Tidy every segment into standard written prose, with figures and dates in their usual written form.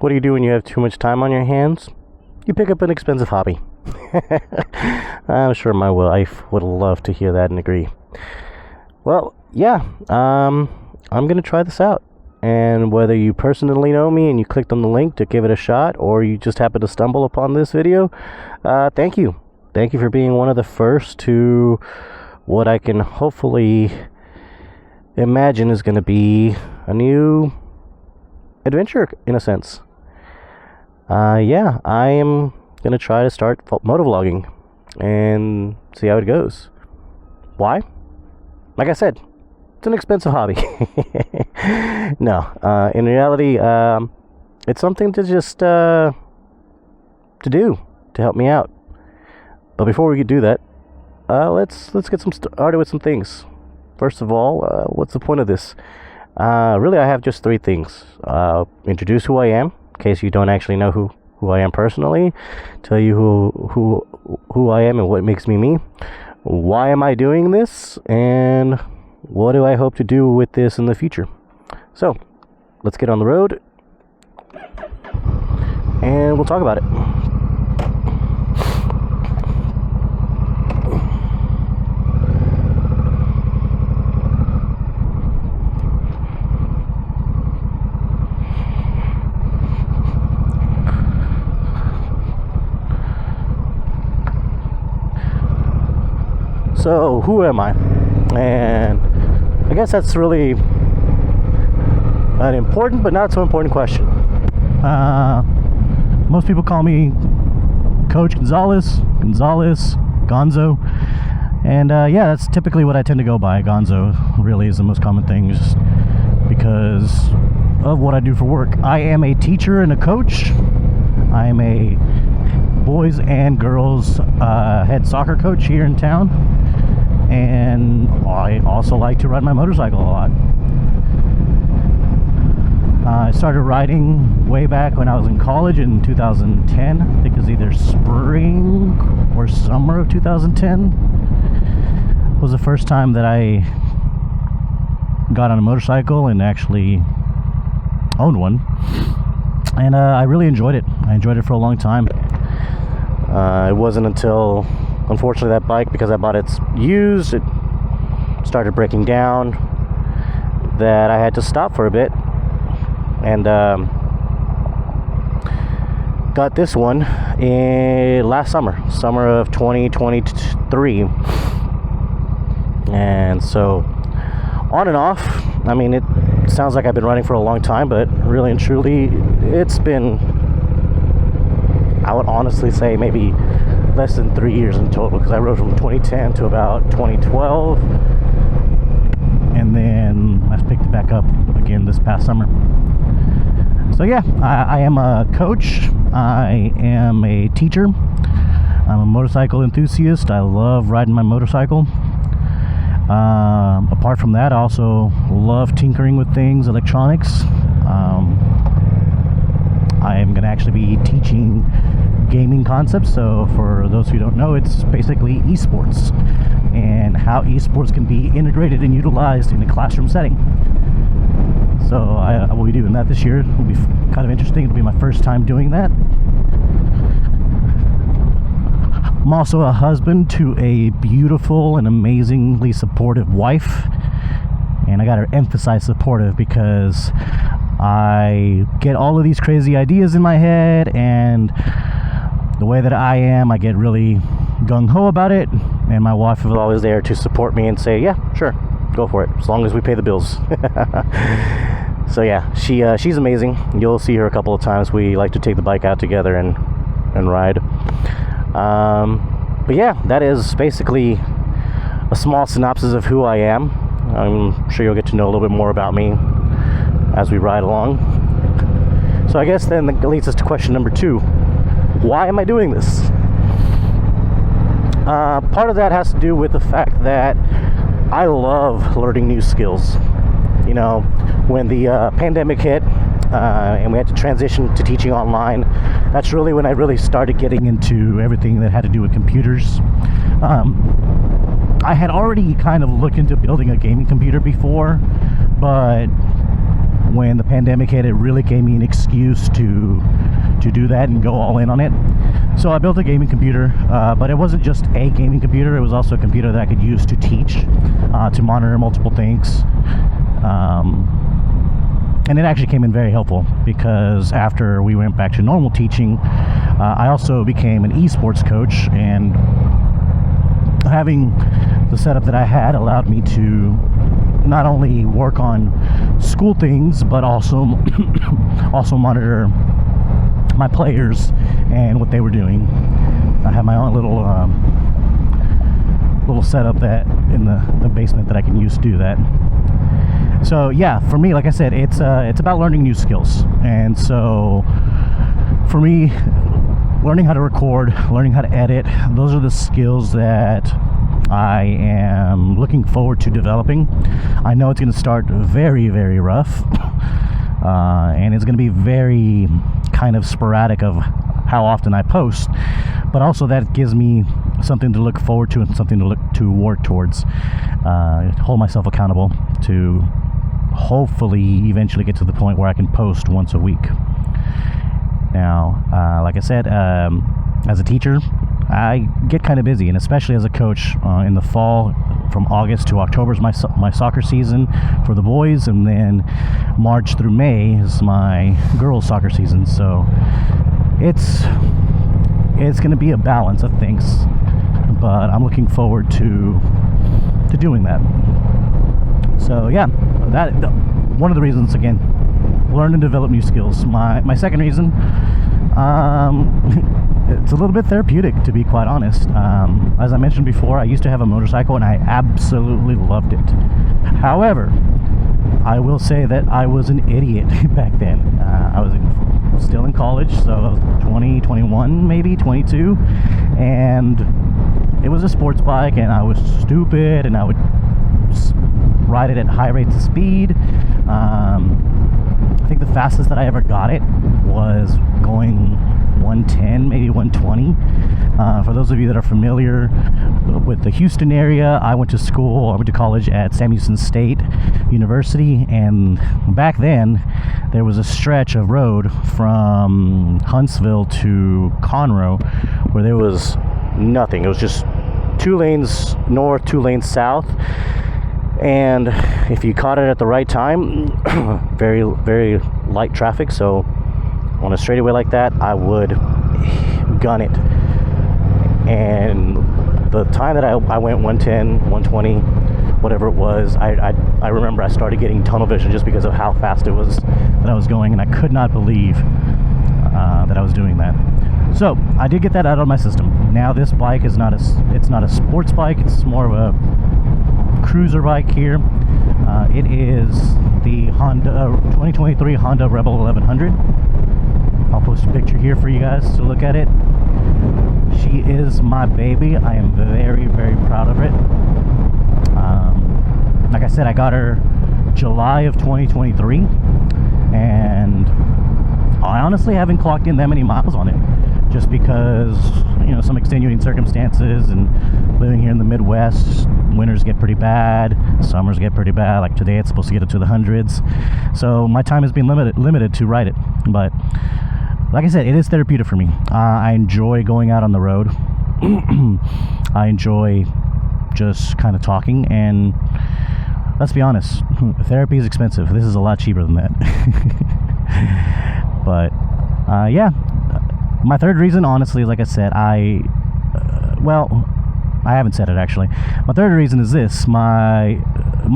What do you do when you have too much time on your hands? You pick up an expensive hobby. I'm sure my wife would love to hear that and agree. Well, yeah, I'm going to try this out. And whether you personally know me and you clicked on the link to give it a shot, or you just happened to stumble upon this video, thank you. Thank you for being one of the first to what I can hopefully imagine is going to be a new adventure, in a sense. Yeah, I am going to try to start motovlogging and see how it goes. Why? Like I said, it's an expensive hobby. No, in reality, it's something to just to do to help me out. But before we could do that, let's get started with some things. First of all, what's the point of this? Really, I have just three things. Introduce who I am, in case you don't actually know who I am personally. Tell you who I am and what makes me me. Why am I doing this? And what do I hope to do with this in the future? So, let's get on the road and we'll talk about it. So, who am I? And I guess that's really an important but not so important question. Most people call me Coach Gonzalez, Gonzo. And yeah, that's typically what I tend to go by. Gonzo really is the most common thing, just because of what I do for work. I am a teacher and a coach. I am a boys and girls head soccer coach here in town. And I also like to ride my motorcycle a lot. I started riding way back when I was in college in 2010. I think it was either spring or summer of 2010. It was the first time that I got on a motorcycle and actually owned one. And I really enjoyed it. I enjoyed it for a long time. It wasn't until, unfortunately, that bike, because I bought it used, it started breaking down, that I had to stop for a bit. And got this one last summer of 2023. And so, on and off, I mean, it sounds like I've been running for a long time, but really and truly, it's been, I would honestly say, maybe less than 3 years in total, because I rode from 2010 to about 2012, and then I picked it back up again this past summer. So yeah, I am a coach, I am a teacher, I'm a motorcycle enthusiast. I love riding my motorcycle. Apart from that, I also love tinkering with things, electronics. I am going to actually be teaching gaming concepts. So for those who don't know, it's basically esports and how esports can be integrated and utilized in a classroom setting. So I will be doing that this year. It'll be kind of interesting. It'll be my first time doing that. I'm also a husband to a beautiful and amazingly supportive wife. And I gotta emphasize supportive, because I get all of these crazy ideas in my head, and the way that I am, I get really gung-ho about it. And my wife is always there to support me and say, yeah, sure, go for it, as long as we pay the bills. So yeah, she's amazing. You'll see her a couple of times. We like to take the bike out together and ride. But yeah, that is basically a small synopsis of who I am. I'm sure you'll get to know a little bit more about me as we ride along. So I guess then that leads us to question number 2. Why am I doing this? Part of that has to do with the fact that I love learning new skills. You know, when the pandemic hit and we had to transition to teaching online, that's really when I really started getting into everything that had to do with computers. I had already kind of looked into building a gaming computer before, but when the pandemic hit, it really gave me an excuse to do that and go all in on it. So I built a gaming computer, but it wasn't just a gaming computer. It was also a computer that I could use to teach, to monitor multiple things. And it actually came in very helpful, because after we went back to normal teaching, I also became an esports coach, and having the setup that I had allowed me to not only work on school things, but also monitor my players and what they were doing. I have my own little setup that in the basement that I can use to do that. So yeah, for me, like I said, it's about learning new skills. And so for me, learning how to record, learning how to edit, those are the skills that I am looking forward to developing. I know it's going to start very, very rough, and it's going to be very kind of sporadic of how often I post, but also that gives me something to look forward to and something to work towards, hold myself accountable to hopefully eventually get to the point where I can post once a week. Now, like I said, as a teacher, I get kind of busy, and especially as a coach in the fall, from August to October is my soccer season for the boys, and then March through May is my girls' soccer season. So it's going to be a balance of things, but I'm looking forward to doing that. So yeah, one of the reasons, again, learn and develop new skills. My second reason, it's a little bit therapeutic, to be quite honest. As I mentioned before, I used to have a motorcycle and I absolutely loved it. However, I will say that I was an idiot back then. I was still in college, so I was 20, 21, maybe 22, and it was a sports bike, and I was stupid, and I would ride it at high rates of speed. I think the fastest that I ever got it was going 110, maybe 120. For those of you that are familiar with the Houston area, I went to college at Sam Houston State University, and back then there was a stretch of road from Huntsville to Conroe where there was nothing. It was just 2 lanes north, 2 lanes south, and if you caught it at the right time, very, very light traffic, so on a straightaway like that, I would gun it. And the time that I went 110, 120, whatever it was, I remember I started getting tunnel vision just because of how fast it was that I was going, and I could not believe that I was doing that. So I did get that out of my system. Now this bike is not a sports bike, it's more of a cruiser bike here. It is the 2023 Honda Rebel 1100. I'll post a picture here for you guys to look at it. She is my baby. I am very, very proud of it. Like I said, I got her July of 2023, and I honestly haven't clocked in that many miles on it, just because, you know, some extenuating circumstances, and living here in the Midwest, winters get pretty bad, summers get pretty bad. Like today, it's supposed to get up to the hundreds, so my time has been limited to ride it. But like I said, it is therapeutic for me. I enjoy going out on the road. I enjoy just kind of talking, and let's be honest, therapy is expensive. This is a lot cheaper than that. But yeah, my third reason, honestly, like I said, I haven't said it actually. My third reason is this: my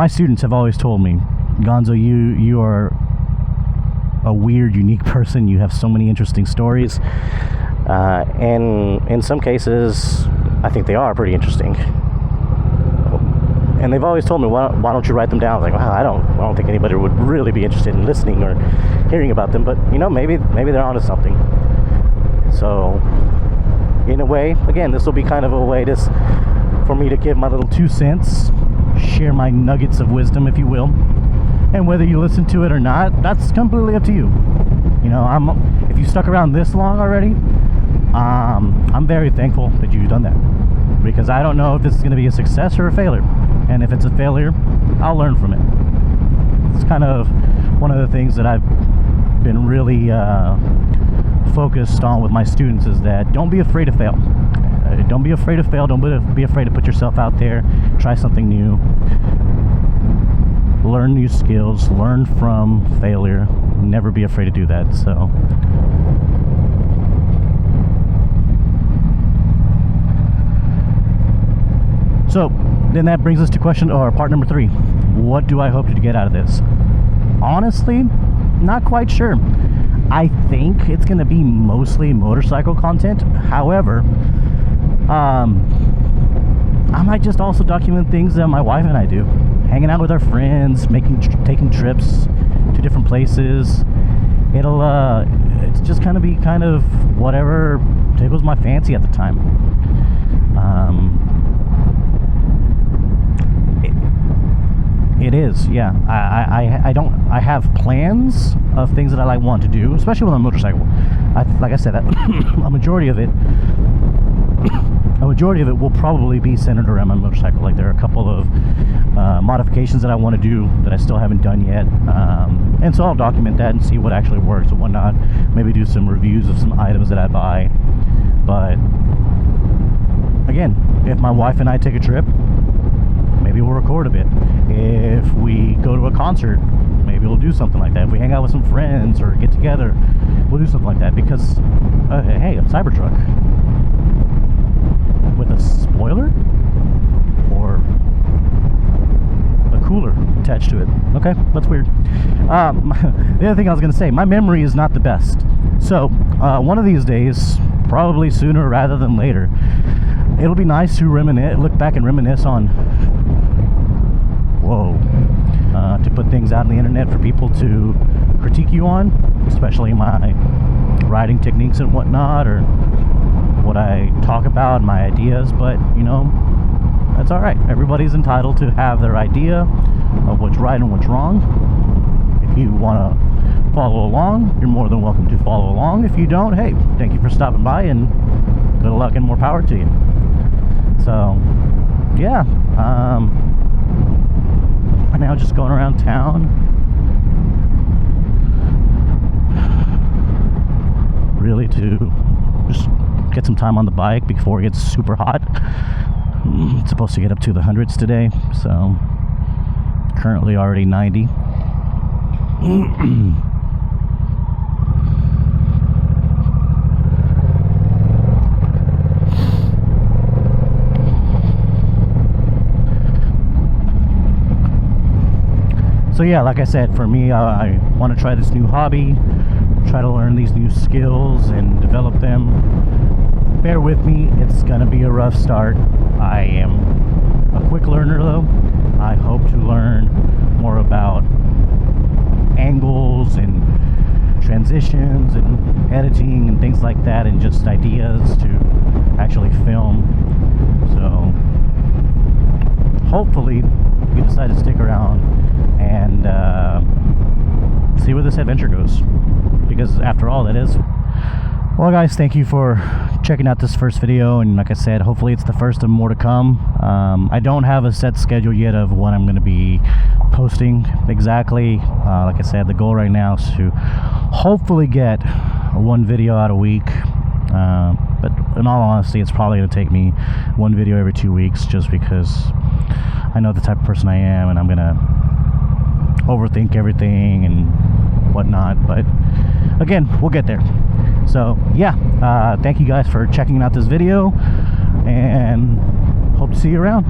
students have always told me, Gonzo, you are a weird, unique person. You have so many interesting stories, and in some cases, I think they are pretty interesting. And they've always told me, why don't you write them down? I was like, wow, I don't think anybody would really be interested in listening or hearing about them. But you know, maybe they're onto something. So, in a way, again, this will be kind of a way for me to give my little 2 cents, share my nuggets of wisdom, if you will. And whether you listen to it or not, that's completely up to you. You know, if you stuck around this long already, I'm very thankful that you've done that, because I don't know if this is going to be a success or a failure. And if it's a failure, I'll learn from it. It's kind of one of the things that I've been really focused on with my students is that don't be afraid to fail. Don't be afraid to fail. Don't be afraid to put yourself out there. Try something new. Learn new skills. Learn from failure. Never be afraid to do that. So then that brings us to part number 3. What do I hope to get out of this? Honestly, not quite sure. I think it's going to be mostly motorcycle content. However, I might just also document things that my wife and I do. Hanging out with our friends, taking trips to different places. It's just kind of be whatever tickles my fancy at the time. It is, yeah. I have plans of things that I want to do, especially with a motorcycle. Like I said, a majority of it will probably be centered around my motorcycle. Like, there are a couple of modifications that I want to do that I still haven't done yet, and so I'll document that and see what actually works and whatnot. Maybe do some reviews of some items that I buy. But again, if my wife and I take a trip, maybe we'll record a bit. If we go to a concert, maybe we'll do something like that. If we hang out with some friends or get together, we'll do something like that. Because hey, a Cybertruck with a spoiler or a cooler attached to it. Okay, that's weird. The other thing I was going to say, my memory is not the best. So one of these days, probably sooner rather than later, it'll be nice to look back and reminisce on, to put things out on the internet for people to critique you on, especially my riding techniques and whatnot, or what I talk about, my ideas. But that's all right. Everybody's entitled to have their idea of what's right and what's wrong. If you want to follow along, you're more than welcome to follow along. If you don't, hey, thank you for stopping by, and good luck and more power to you. So yeah, I'm now just going around town, really to just get some time on the bike before it gets super hot. It's supposed to get up to the hundreds today, so currently already 90. So yeah, like I said, for me, I want to try this new hobby, try to learn these new skills and develop them. Bear with me, it's going to be a rough start. I am a quick learner though. I hope to learn more about angles and transitions and editing and things like that, and just ideas to actually film. So hopefully you decide to stick around and see where this adventure goes, because after all, that is. Well guys, thank you for checking out this first video, and like I said, hopefully it's the first of more to come. I don't have a set schedule yet of when I'm going to be posting exactly. Like I said, the goal right now is to hopefully get one video out a week, but in all honesty, it's probably going to take me one video every 2 weeks, just because I know the type of person I am, and I'm going to overthink everything and whatnot. But again, we'll get there. So yeah, thank you guys for checking out this video, and hope to see you around.